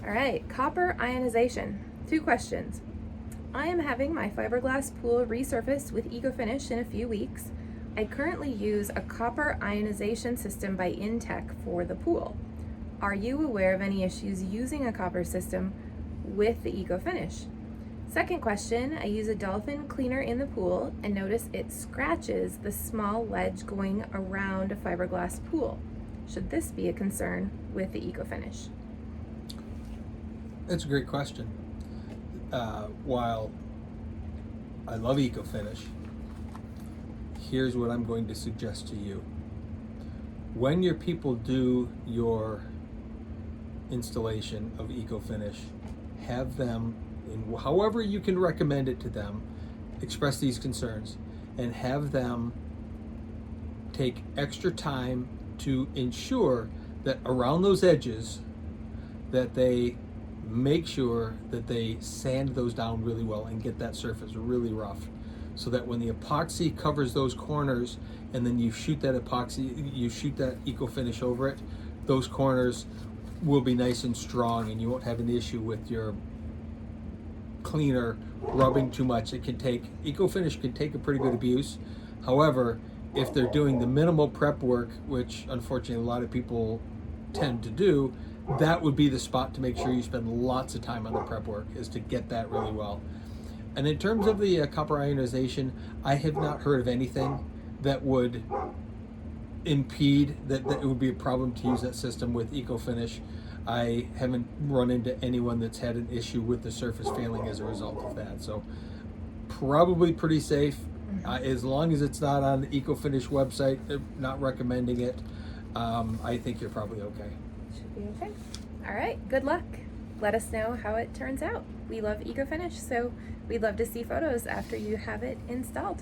All right, copper ionization. 2 questions. I am having my fiberglass pool resurfaced with ecoFinish in a few weeks. I currently use a copper ionization system by Intech for the pool. Are you aware of any issues using a copper system with the ecoFinish? Second question, I use a dolphin cleaner in the pool and notice it scratches the small ledge going around a fiberglass pool. Should this be a concern with the ecoFinish? That's a great question. While I love ecoFinish, here's what I'm going to suggest to you. When your people do your installation of ecoFinish, have them, in however you can recommend it to them, express these concerns and have them take extra time to ensure that around those edges that they make sure that they sand those down really well and get that surface really rough, so that when the epoxy covers those corners and then you shoot that ecoFinish over it, those corners will be nice and strong and you won't have an issue with your cleaner rubbing too much. ecoFinish can take a pretty good abuse. However, if they're doing the minimal prep work, which unfortunately a lot of people tend to do, that would be the spot to make sure you spend lots of time on the prep work, is to get that really well. And in terms of the copper ionization, I have not heard of anything that would impede that it would be a problem to use that system with ecoFinish. I haven't run into anyone that's had an issue with the surface failing as a result of that. So probably pretty safe, as long as it's not on the ecoFinish website, not recommending it. I think you're probably okay. Should be okay. All right, good luck. Let us know how it turns out. We love ecoFinish, so we'd love to see photos after you have it installed.